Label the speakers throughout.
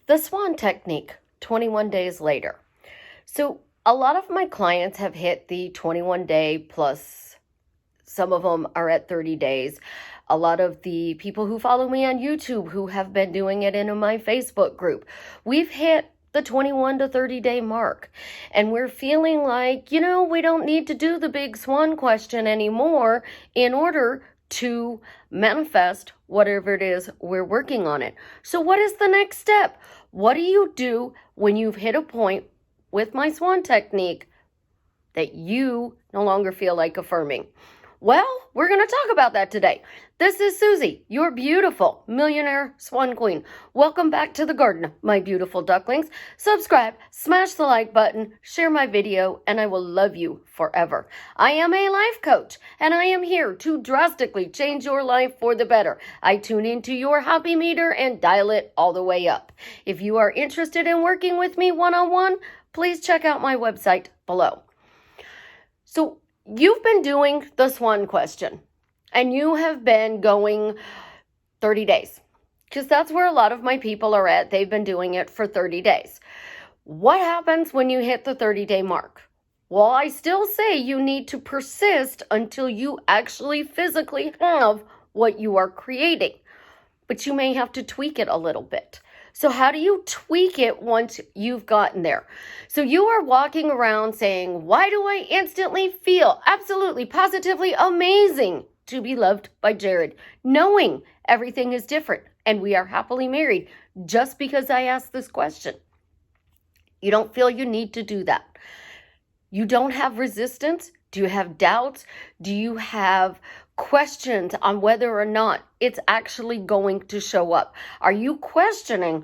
Speaker 1: The Swann Technique, 21 days later. So a lot of my clients have hit the 21 day plus. Some of them are at 30 days. A lot of the people who follow me on YouTube who have been doing it in my Facebook group, we've hit the 21 to 30 day mark. And we're feeling like, we don't need to do the big swan question anymore in order to manifest whatever it is we're working on it. So what is the next step? What do you do when you've hit a point with my Swann Technique that you no longer feel like affirming? Well, we're going to talk about that today. This is Susie, your beautiful millionaire swan queen. Welcome back to the garden, my beautiful ducklings. Subscribe, smash the like button, share my video, and I will love you forever. I am a life coach, and I am here to drastically change your life for the better. I tune into your happy meter and dial it all the way up. If you are interested in working with me one-on-one, please check out my website below. So, you've been doing the swan question, and you have been going 30 days, because that's where a lot of my people are at. They've been doing it for 30 days. What happens when you hit the 30-day mark? Well, I still say you need to persist until you actually physically have what you are creating, but you may have to tweak it a little bit. So how do you tweak it once you've gotten there? So you are walking around saying, why do I instantly feel absolutely, positively amazing to be loved by Jared? Knowing everything is different and we are happily married just because I asked this question. You don't feel you need to do that. You don't have resistance. Do you have doubts? Do you have questions on whether or not it's actually going to show up? Are you questioning,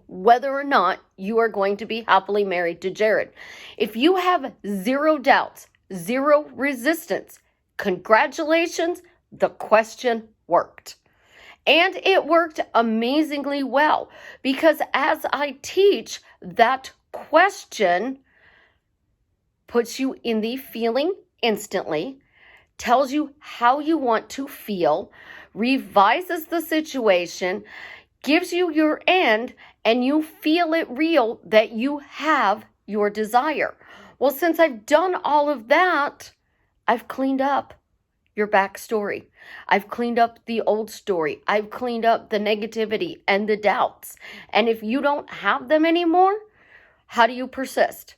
Speaker 1: whether or not you are going to be happily married to Jared? If you have zero doubts, zero resistance, congratulations, the question worked. And it worked amazingly well, because as I teach, that question puts you in the feeling instantly, tells you how you want to feel, revises the situation, gives you your end, and you feel it real that you have your desire. Well, since I've done all of that, I've cleaned up your backstory. I've cleaned up the old story. I've cleaned up the negativity and the doubts. And if you don't have them anymore, how do you persist?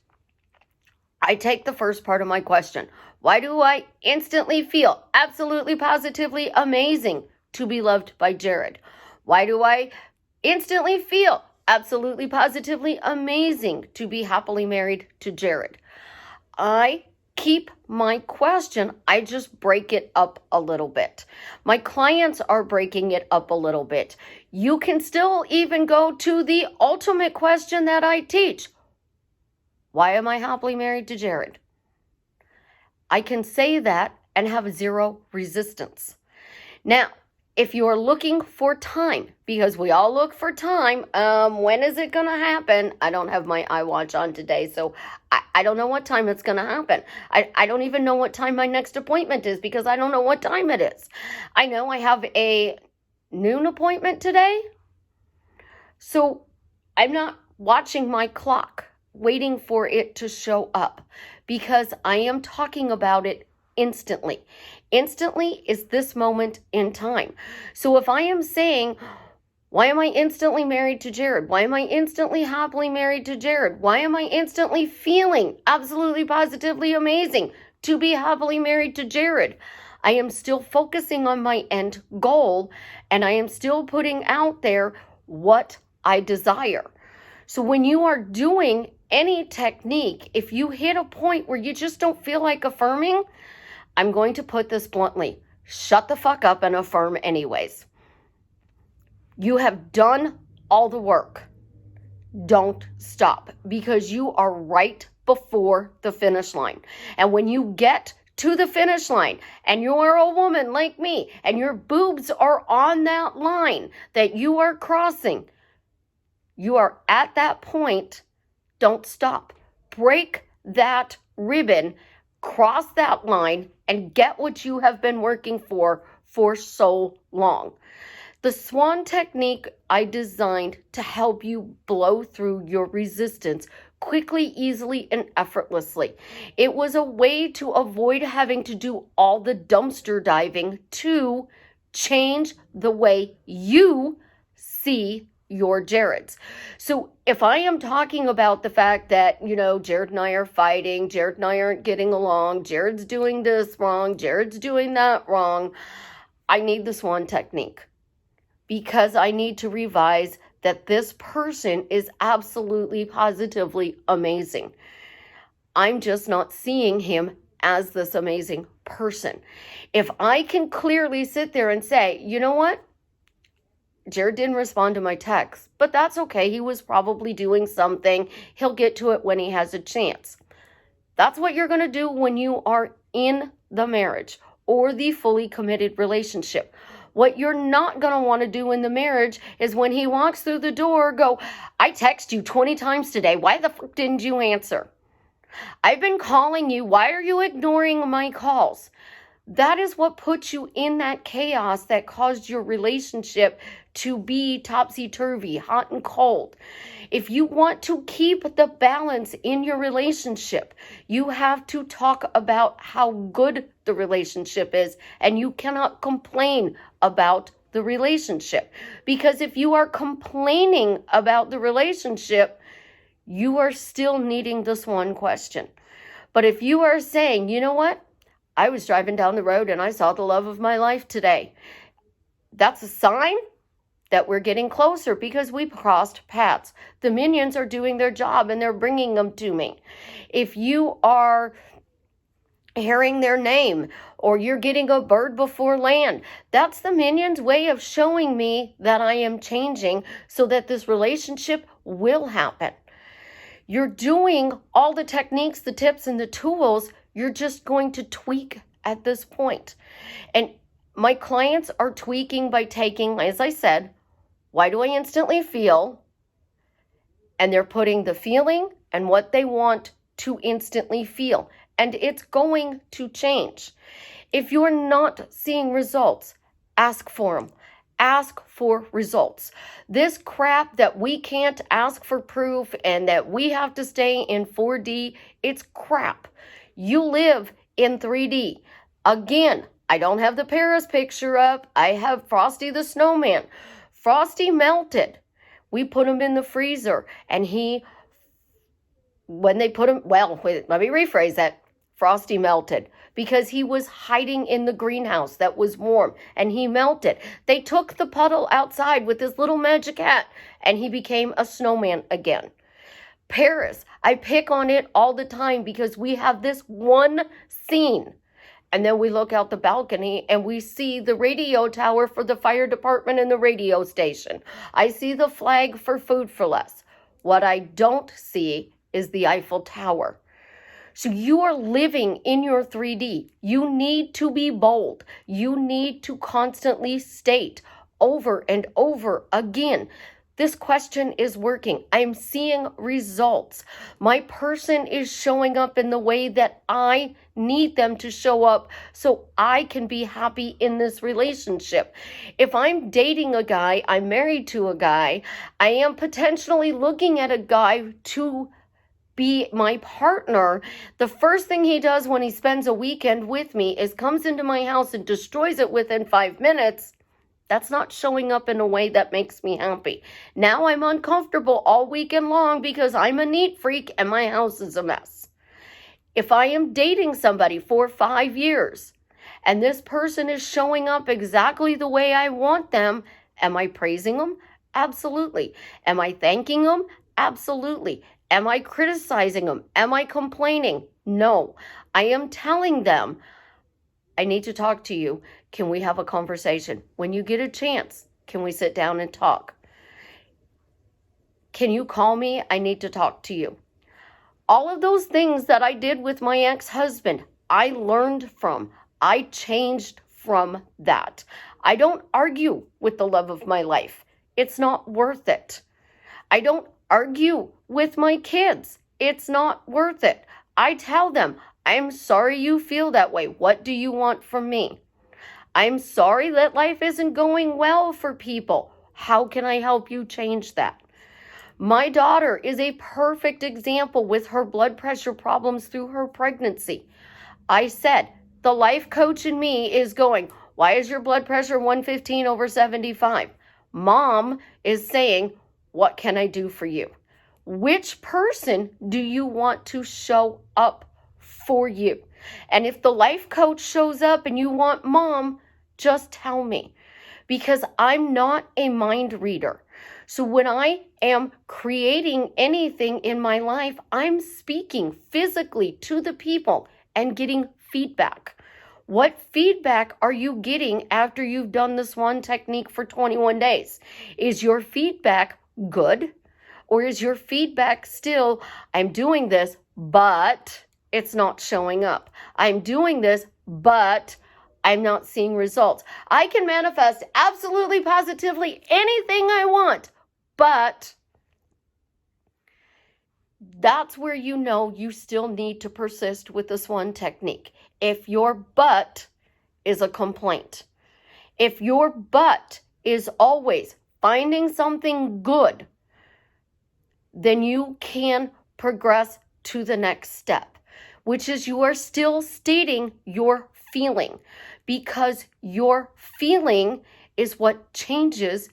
Speaker 1: I take the first part of my question. Why do I instantly feel absolutely positively amazing to be loved by Jared? Why do I instantly feel absolutely positively amazing to be happily married to Jared? I keep my question, I just break it up a little bit. My clients are breaking it up a little bit. You can still even go to the ultimate question that I teach. Why am I happily married to Jared? I can say that and have zero resistance. Now, if you're looking for time, because we all look for time, when is it going to happen? I don't have my iWatch on today, so I don't know what time it's going to happen. I don't even know what time my next appointment is, because I don't know what time it is. I know I have a noon appointment today, so I'm not watching my clock, waiting for it to show up, because I am talking about it instantly. Instantly is this moment in time. So if I am saying, why am I instantly married to Jared? Why am I instantly happily married to Jared? Why am I instantly feeling absolutely positively amazing to be happily married to Jared? I am still focusing on my end goal, and I am still putting out there what I desire. So when you are doing any technique, if you hit a point where you just don't feel like affirming, I'm going to put this bluntly, shut the fuck up and affirm anyways. You have done all the work. Don't stop, because you are right before the finish line. And when you get to the finish line and you're a woman like me and your boobs are on that line that you are crossing, you are at that point. Don't stop. Break that ribbon, cross that line, and get what you have been working for so long. The Swann Technique I designed to help you blow through your resistance quickly, easily, and effortlessly. It was a way to avoid having to do all the dumpster diving to change the way you see your Jareds. So if I am talking about the fact that, Jared and I are fighting, Jared and I aren't getting along, Jared's doing this wrong, Jared's doing that wrong, I need the Swann Technique. Because I need to revise that this person is absolutely, positively amazing. I'm just not seeing him as this amazing person. If I can clearly sit there and say, you know what? Jared didn't respond to my text, but that's okay. He was probably doing something. He'll get to it when he has a chance. That's what you're going to do when you are in the marriage or the fully committed relationship. What you're not going to want to do in the marriage is when he walks through the door, go, I text you 20 times today. Why the fuck didn't you answer? I've been calling you. Why are you ignoring my calls? That is what puts you in that chaos that caused your relationship to be topsy-turvy, hot and cold. If you want to keep the balance in your relationship, you have to talk about how good the relationship is, and you cannot complain about the relationship. Because if you are complaining about the relationship, you are still needing this one question. But if you are saying, you know what? I was driving down the road and I saw the love of my life today. That's a sign that we're getting closer because we've crossed paths. The minions are doing their job and they're bringing them to me. If you are hearing their name or you're getting a bird before land, that's the minions' way of showing me that I am changing so that this relationship will happen. You're doing all the techniques, the tips, and the tools. You're just going to tweak at this point. And my clients are tweaking by taking, as I said, why do I instantly feel? And they're putting the feeling and what they want to instantly feel. And it's going to change. If you're not seeing results, ask for them. Ask for results. This crap that we can't ask for proof and that we have to stay in 4D, it's crap. You live in 3D. Again, I don't have the Paris picture up. I have Frosty the Snowman. Frosty melted. We put him in the freezer and let me rephrase that. Frosty melted because he was hiding in the greenhouse that was warm and he melted. They took the puddle outside with his little magic hat and he became a snowman again. Paris, I pick on it all the time because we have this one scene. And then we look out the balcony and we see the radio tower for the fire department and the radio station. I see the flag for Food for Less. What I don't see is the Eiffel Tower. So you are living in your 3D. You need to be bold. You need to constantly state over and over again, this question is working. I'm seeing results. My person is showing up in the way that I need them to show up so I can be happy in this relationship. If I'm dating a guy, I'm married to a guy, I am potentially looking at a guy to be my partner. The first thing he does when he spends a weekend with me is comes into my house and destroys it within 5 minutes. That's not showing up in a way that makes me happy. Now I'm uncomfortable all weekend long because I'm a neat freak and my house is a mess. If I am dating somebody for 5 years and this person is showing up exactly the way I want them, am I praising them? Absolutely. Am I thanking them? Absolutely. Am I criticizing them? Am I complaining? No. I am telling them, I need to talk to you. Can we have a conversation? When you get a chance, can we sit down and talk? Can you call me? I need to talk to you. All of those things that I did with my ex-husband, I learned from. I changed from that. I don't argue with the love of my life. It's not worth it. I don't argue with my kids. It's not worth it. I tell them, I'm sorry you feel that way. What do you want from me? I'm sorry that life isn't going well for people. How can I help you change that? My daughter is a perfect example with her blood pressure problems through her pregnancy. I said, the life coach in me is going, why is your blood pressure 115/75? Mom is saying, what can I do for you? Which person do you want to show up for you? And if the life coach shows up and you want mom, just tell me, because I'm not a mind reader. So when I am creating anything in my life, I'm speaking physically to the people and getting feedback. What feedback are you getting after you've done the Swann Technique for 21 days? Is your feedback good? Or is your feedback still, I'm doing this, but it's not showing up. I'm doing this, but I'm not seeing results. I can manifest absolutely positively anything I want, but that's where you know you still need to persist with the Swann Technique. If your but is a complaint, if your but is always finding something good, then you can progress to the next step, which is you are still stating your feeling, because your feeling is what changes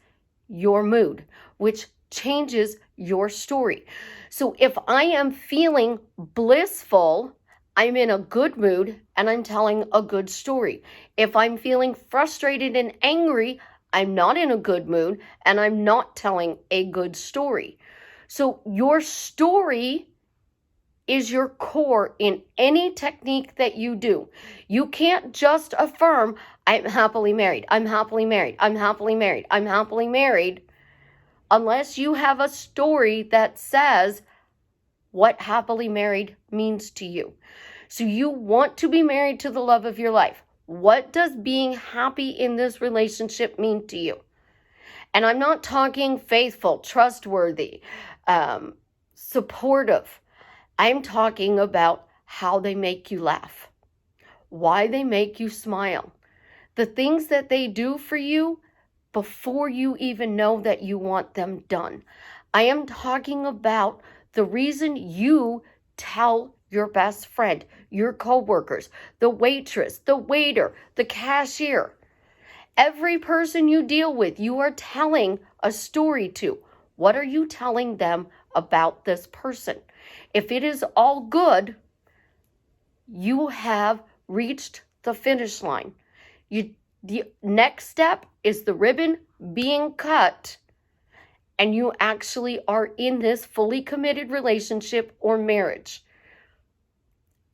Speaker 1: your mood, which changes your story. So if I am feeling blissful, I'm in a good mood and I'm telling a good story. If I'm feeling frustrated and angry, I'm not in a good mood and I'm not telling a good story. So your story is your core in any technique that you do. You can't just affirm, I'm happily married, I'm happily married, I'm happily married, I'm happily married, unless you have a story that says what happily married means to you. So you want to be married to the love of your life. What does being happy in this relationship mean to you? And I'm not talking faithful, trustworthy, supportive. I'm talking about how they make you laugh, why they make you smile, the things that they do for you before you even know that you want them done. I am talking about the reason you tell your best friend, your coworkers, the waitress, the waiter, the cashier, every person you deal with, you are telling a story to. What are you telling them about this person? If it is all good, you have reached the finish line. The next step is the ribbon being cut, and you actually are in this fully committed relationship or marriage.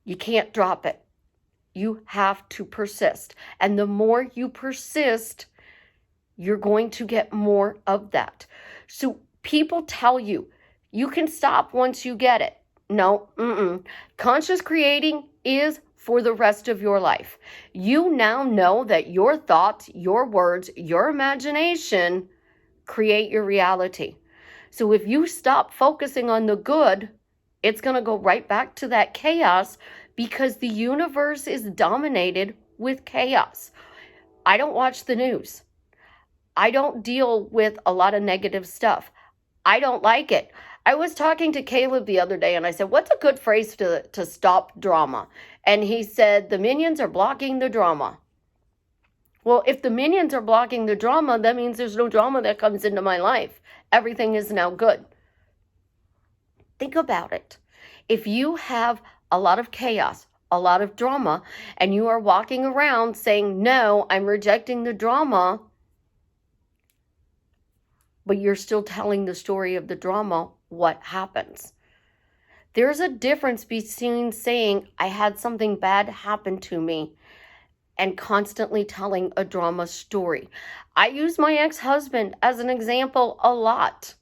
Speaker 1: You can't drop it. You have to persist. And the more you persist, you're going to get more of that. So people tell you, you can stop once you get it. No, Conscious creating is for the rest of your life. You now know that your thoughts, your words, your imagination create your reality. So if you stop focusing on the good, it's going to go right back to that chaos, because the universe is dominated with chaos. I don't watch the news. I don't deal with a lot of negative stuff. I don't like it. I was talking to Caleb the other day and I said, what's a good phrase to stop drama? And he said, the minions are blocking the drama. Well, if the minions are blocking the drama, that means there's no drama that comes into my life. Everything is now good. Think about it. If you have a lot of chaos, a lot of drama, and you are walking around saying, no, I'm rejecting the drama, but you're still telling the story of the drama, what happens? There's a difference between saying, I had something bad happen to me, and constantly telling a drama story. I use my ex-husband as an example a lot.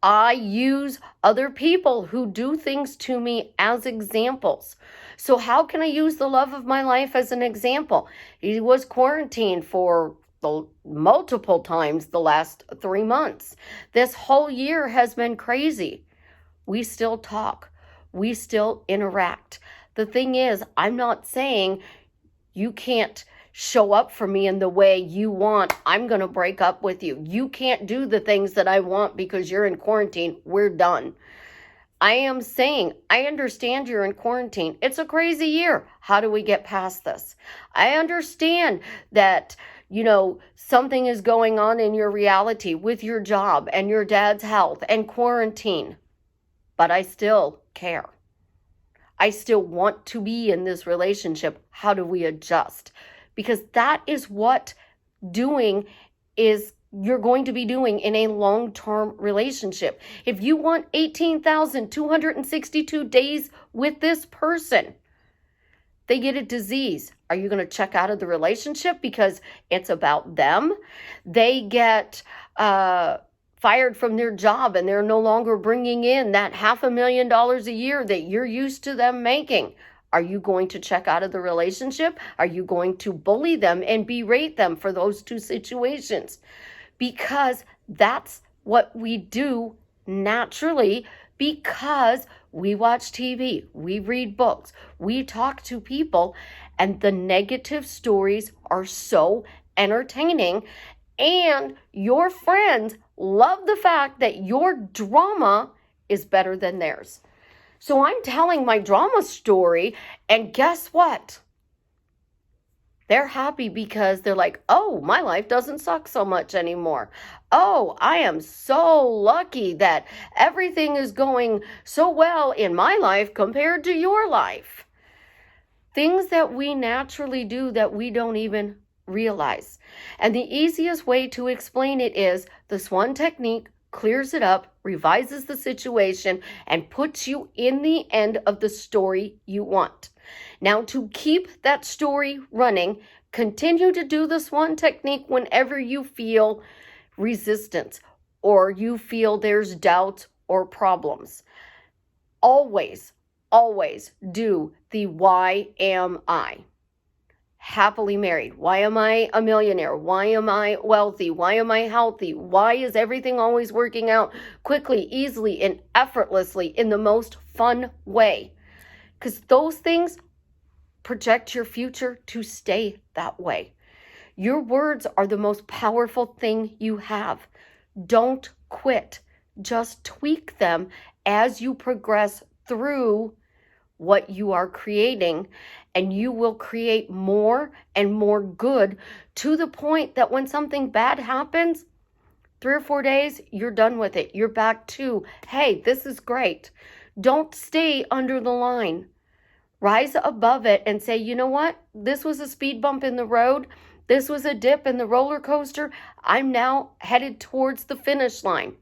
Speaker 1: I use other people who do things to me as examples. So how can I use the love of my life as an example? He was quarantined for multiple times the last 3 months. This whole year has been crazy. We still talk. We still interact. The thing is, I'm not saying you can't show up for me in the way you want, I'm going to break up with you. You can't do the things that I want because you're in quarantine. We're done. I am saying, I understand you're in quarantine. It's a crazy year. How do we get past this? I understand that, something is going on in your reality with your job and your dad's health and quarantine. But I still care. I still want to be in this relationship. How do we adjust? Because that is what you're going to be doing in a long-term relationship. If you want 18,262 days with this person, they get a disease. Are you going to check out of the relationship because it's about them? They get fired from their job and they're no longer bringing in that $500,000 a year that you're used to them making. Are you going to check out of the relationship? Are you going to bully them and berate them for those two situations? Because that's what we do naturally, because we watch TV, we read books, we talk to people, and the negative stories are so entertaining, and your friends love the fact that your drama is better than theirs. So I'm telling my drama story, and guess what? They're happy because they're like, oh, my life doesn't suck so much anymore. Oh, I am so lucky that everything is going so well in my life compared to your life. Things that we naturally do that we don't even realize. And the easiest way to explain it is the Swann Technique clears it up, revises the situation, and puts you in the end of the story you want. Now, to keep that story running, continue to do the Swann Technique whenever you feel resistance or you feel there's doubt or problems. Always, always do the why am I? Happily married. Why am I a millionaire? Why am I wealthy? Why am I healthy? Why is everything always working out quickly, easily, and effortlessly in the most fun way? Because those things project your future to stay that way. Your words are the most powerful thing you have. Don't quit. Just tweak them as you progress through what you are creating, and you will create more and more good to the point that when something bad happens, 3 or 4 days, you're done with it. You're back to, hey, this is great. Don't stay under the line. Rise above it and say, you know what? This was a speed bump in the road. This was a dip in the roller coaster. I'm now headed towards the finish line.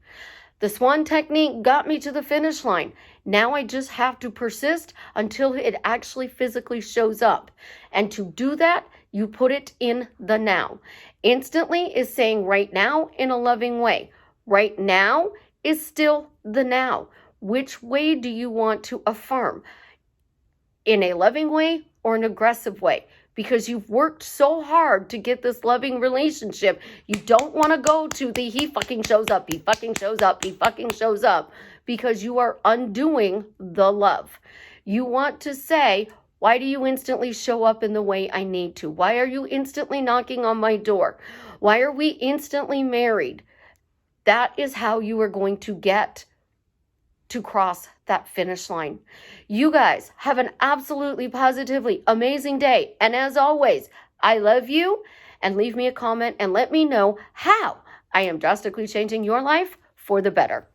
Speaker 1: The Swann Technique got me to the finish line. Now I just have to persist until it actually physically shows up. And to do that, you put it in the now. Instantly is saying right now in a loving way. Right now is still the now. Which way do you want to affirm? In a loving way or an aggressive way? Because you've worked so hard to get this loving relationship, you don't want to go to the he fucking shows up, he fucking shows up, he fucking shows up, because you are undoing the love. You want to say, why do you instantly show up in the way I need to? Why are you instantly knocking on my door? Why are we instantly married? That is how you are going to get to cross that finish line. You guys have an absolutely positively amazing day. And as always, I love you, and leave me a comment and let me know how I am drastically changing your life for the better.